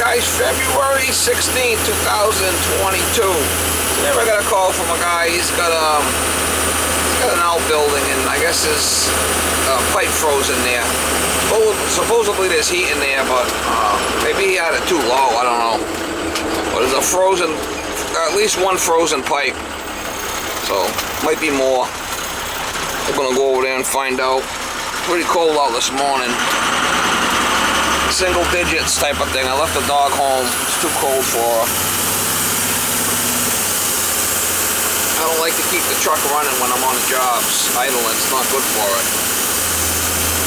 guys, February 16th, 2022. Today I got a call from a guy. He's got an outbuilding, and I guess his pipe froze in there. Supposedly there's heat in there, but maybe he had it too low. I don't know. But there's a frozen, at least one frozen pipe. So might be more. We're gonna go over there and find out. Pretty cold out this morning. Single digits type of thing. I left the dog home. It's too cold for her. I don't like to keep the truck running when I'm on the jobs. Idling, it's not good for it.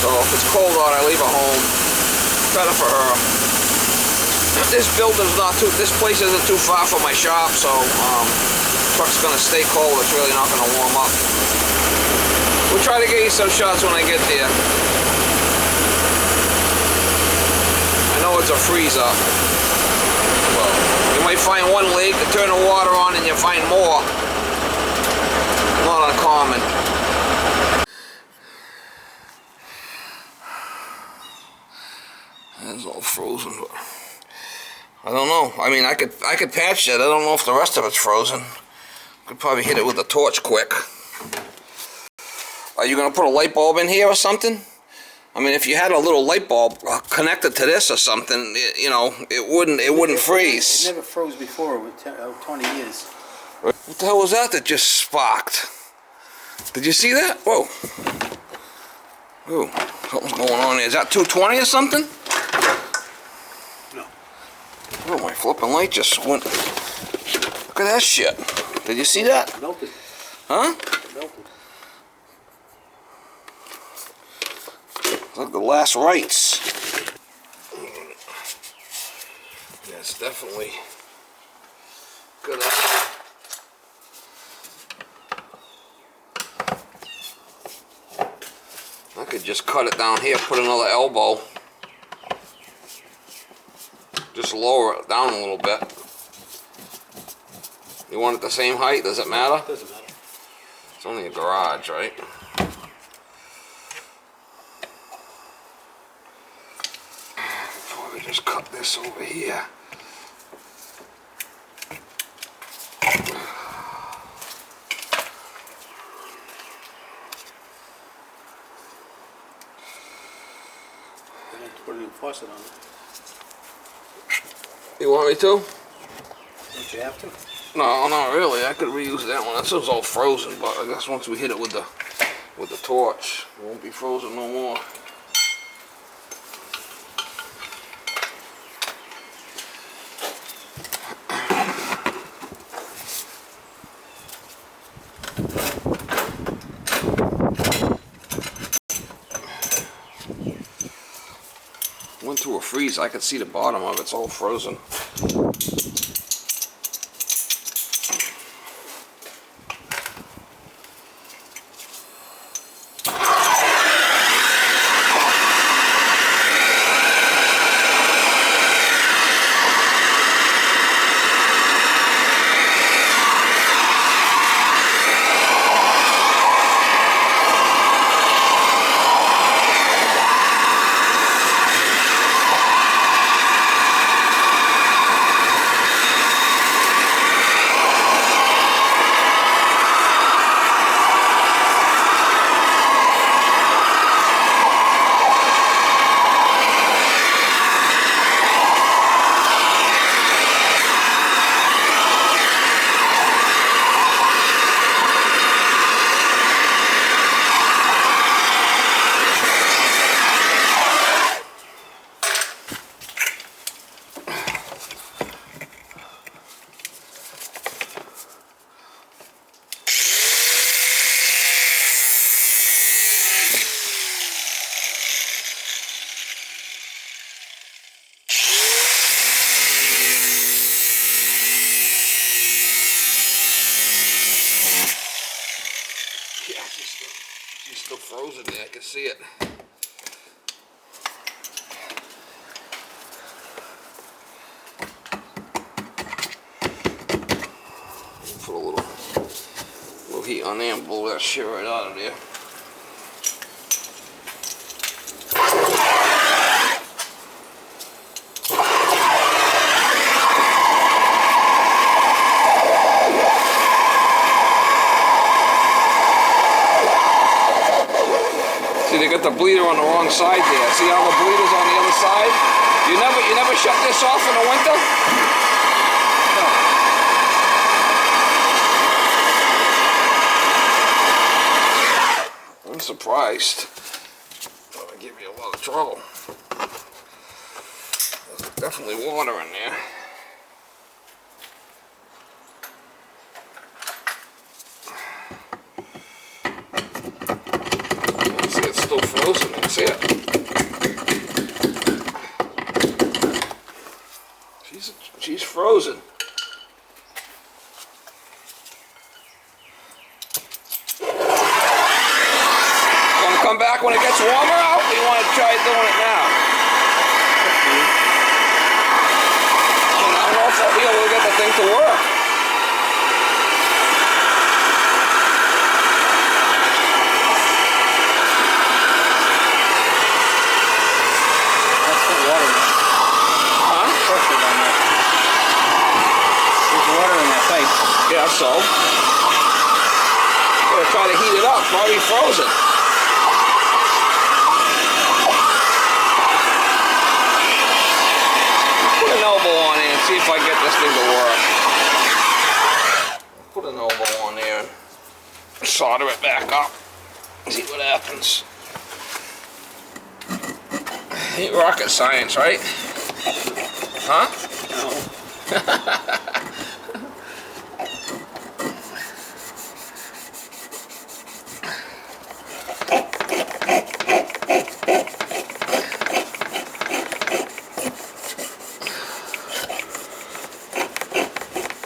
So if it's cold out, I leave it home. Better for her. This building's not too, this place isn't too far from my shop, so truck's gonna stay cold. It's really not gonna warm up. We'll try to get you some shots when I get there. I know it's a freeze up. Well, you might find one leak, you turn the water on and you find more. Not uncommon. It's all frozen, but I don't know. I mean, I could patch it. I don't know if the rest of it's frozen. Could probably hit it with a torch quick. Are you gonna put a light bulb in here or something? I mean, if you had a little light bulb connected to this or something, you know, it wouldn't freeze. It never froze before with 20 years. What the hell was that just sparked? Did you see that? Whoa. Whoa, something's going on there. Is that 220 or something? No. Oh, my flipping light just went. Look at that shit. Did you see that? It melted. Huh? It melted. Look, the last rites. Yeah, it's definitely good idea. I could just cut it down here, put another elbow. Just lower it down a little bit. You want it the same height? Does it matter? Doesn't matter. It's only a garage, right? Probably just cut this over here. Put a new faucet on it. You want me to? Don't you have to? No, not really. I could reuse that one. That one's all frozen, but I guess once we hit it with the torch, it won't be frozen no more. Went through a freeze. I could see the bottom of it. It's all frozen. She's still frozen there, I can see it. Put a little heat on there and blow that shit right out of there. they got the bleeder on the wrong side there. See how the bleeder's on the other side? You never shut this off in the winter? I'm surprised. That'll give you a lot of trouble. There's definitely water in there. See, it's still frozen. That's it. She's frozen. Come back when it gets warmer out, or you want to try doing it now? And I don't know if I'll be able to get the thing to work. That's the water. Huh? Pressure on that. There's water in that pipe. Yeah, so. Gotta try to heat it up, it's already frozen. Put an elbow on it and see if I can get this thing to work. Put an elbow on there and solder it back up. See what happens. Ain't rocket science, right? Huh? No.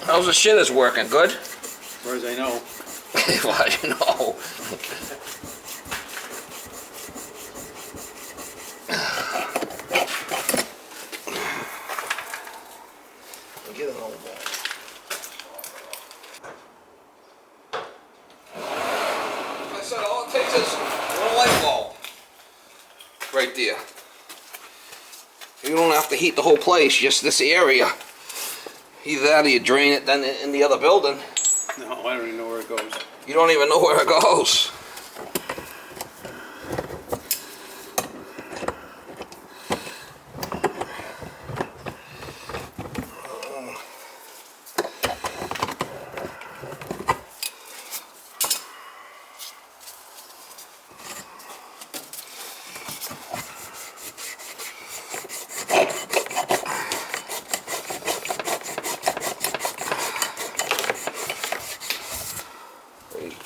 How's the shitters working? Good? As far as I know. Well, you know. Get an old ball. I said all it takes is one light bulb. Right there. You don't have to heat the whole place, just this area. Either that or you drain it then in the other building. No, I don't even know where it goes. You don't even know where it goes.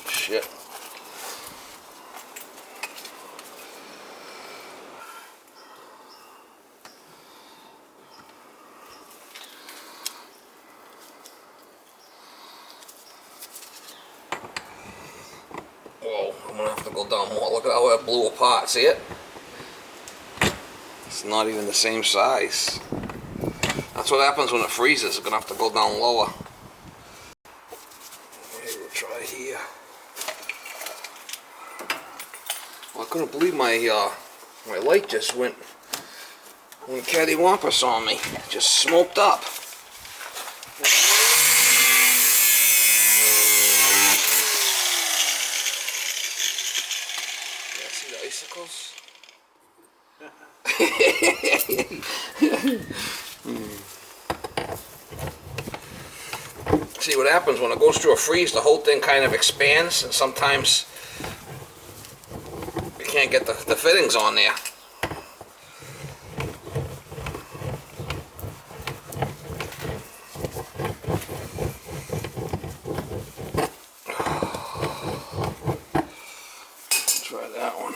Shit. Whoa, I'm gonna have to go down more. Look at how it blew apart, see it? It's not even the same size. That's what happens when it freezes. It's gonna have to go down lower. Maybe we'll try here. Well, I couldn't believe my light just went cattywampus on me. Just smoked up. Yeah, see the icicles? See what happens when it goes through a freeze, the whole thing kind of expands, and sometimes you can't get the fittings on there. Try that one.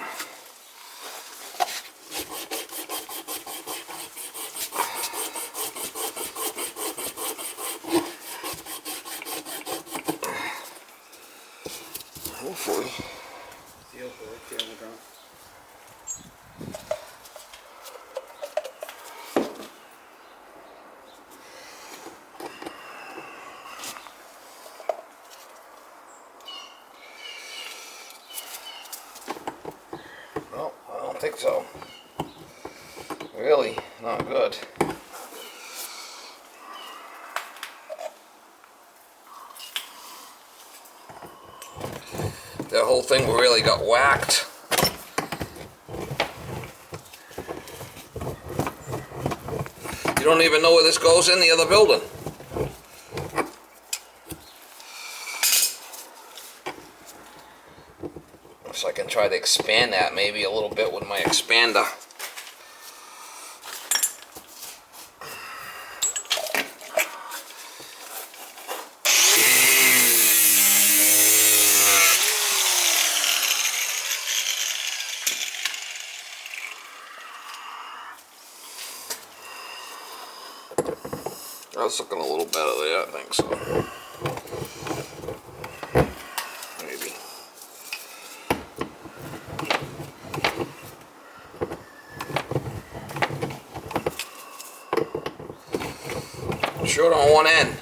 Hopefully. The elbow right there on the ground. No, I don't think so. Really, not good. That whole thing really got whacked. You don't even know where this goes in the other building. So I can try to expand that maybe a little bit with my expander. That's looking a little better there, I think so. Maybe. Short on one end.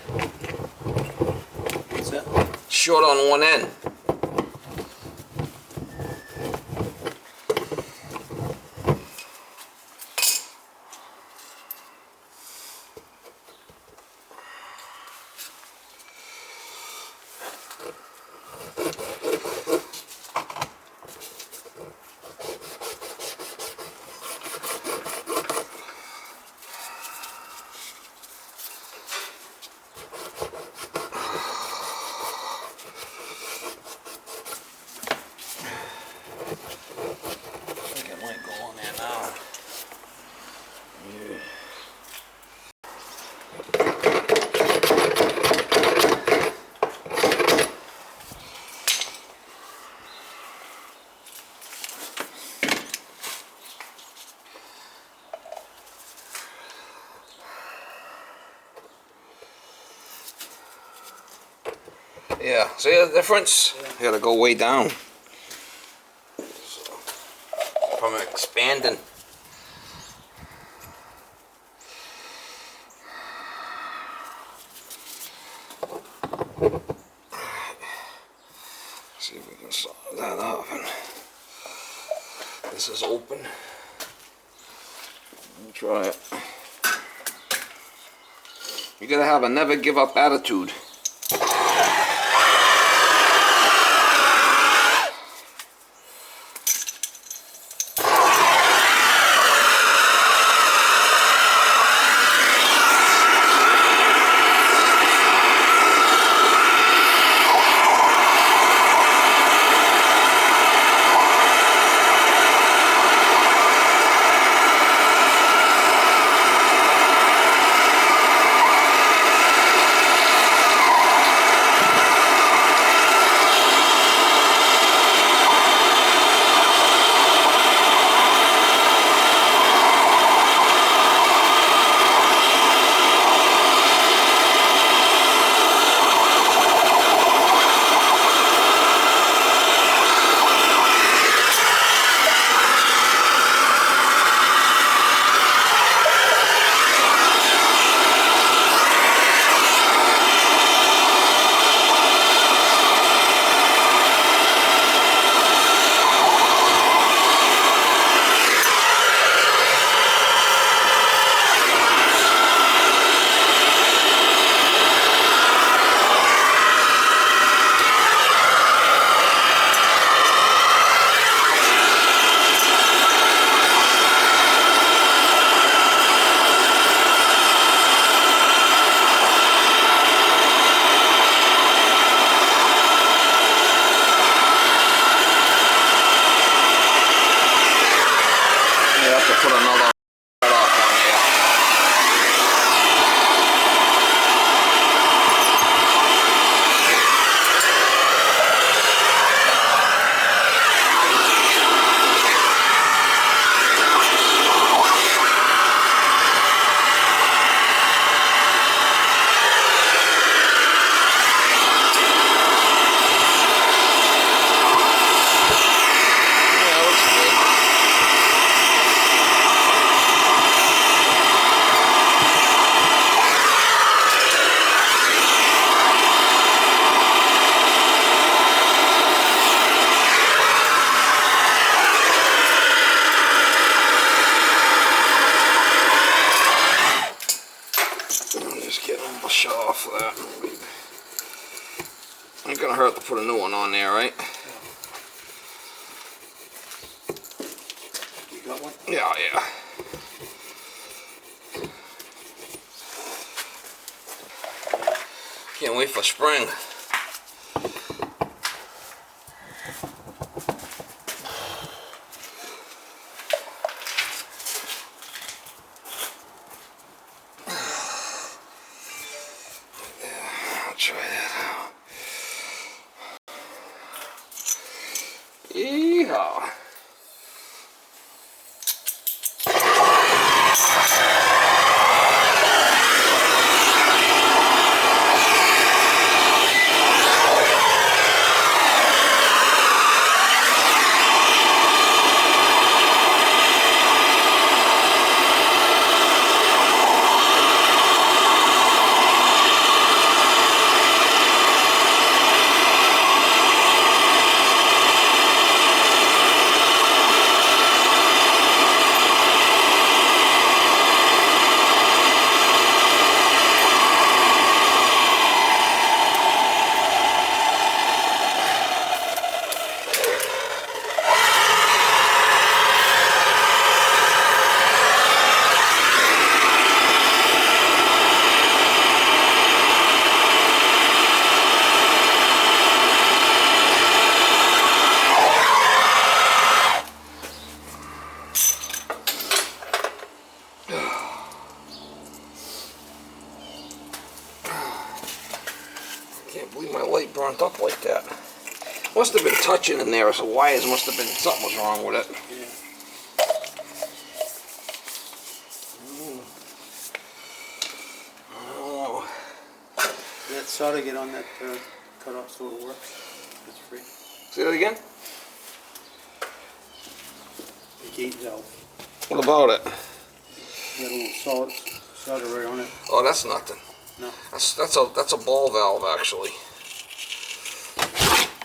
What's that? Short on one end. Yeah, see the difference? Yeah. You gotta go way down. So, from expanding. See if we can solve that up. And this is open. We'll try it. You gotta have a never give up attitude. Ain't gonna hurt to put a new one on there, right? You got one? Yeah, yeah. Can't wait for spring. I'll try that out. Yeehaw. Can't believe my light burnt up like that. Must have been touching in there, so wires must have been, something was wrong with it. Yeah. Oh. That solder get on that cutoff so it works. It's free. Say that again? The gate valve. What about it? Got a little solder right on it. Oh, that's nothing. No. That's a ball valve actually.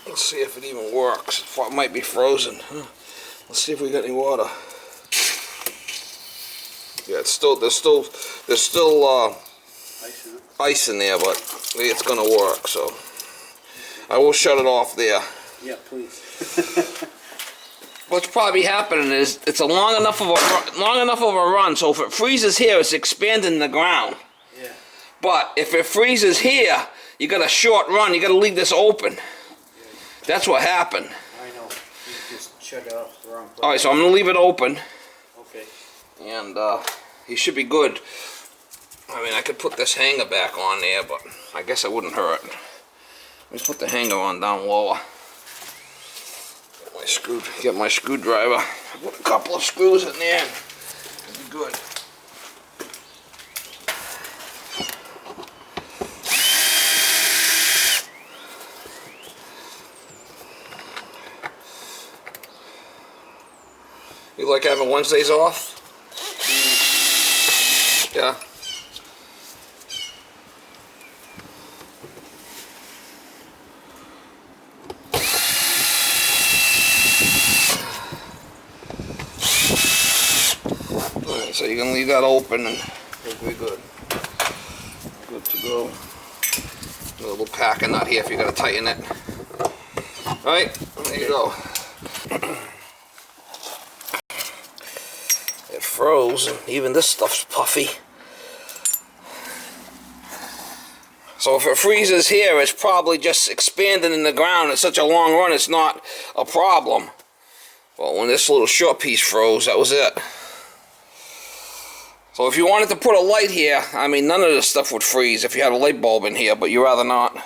Let's see if it even works. It might be frozen. Let's see if we got any water. Yeah, there's still ice in there, but it's gonna work. So I will shut it off there. Yeah, please. What's probably happening is it's a long enough of a run. So if it freezes here, it's expanding the ground. Yeah. But if it freezes here, you got a short run. You got to leave this open. That's what happened. I know. You just shut it off the wrong place. All right, so I'm gonna leave it open, Okay. and he should be good. I mean, I could put this hanger back on there, but I guess it wouldn't hurt. Let me put the hanger on down lower. Get my screwdriver. Put a couple of screws in there. It'll be good. You like having Wednesdays off? Yeah. Alright, so you can leave that open and it'll be good. Good to go. A little packing nut here if you're going to tighten it. Alright, there you go. It froze, and even this stuff's puffy. So if it freezes here, it's probably just expanding in the ground. It's such a long run, it's not a problem. But when this little short piece froze, that was it. So if you wanted to put a light here, I mean, none of this stuff would freeze if you had a light bulb in here, but you'd rather not.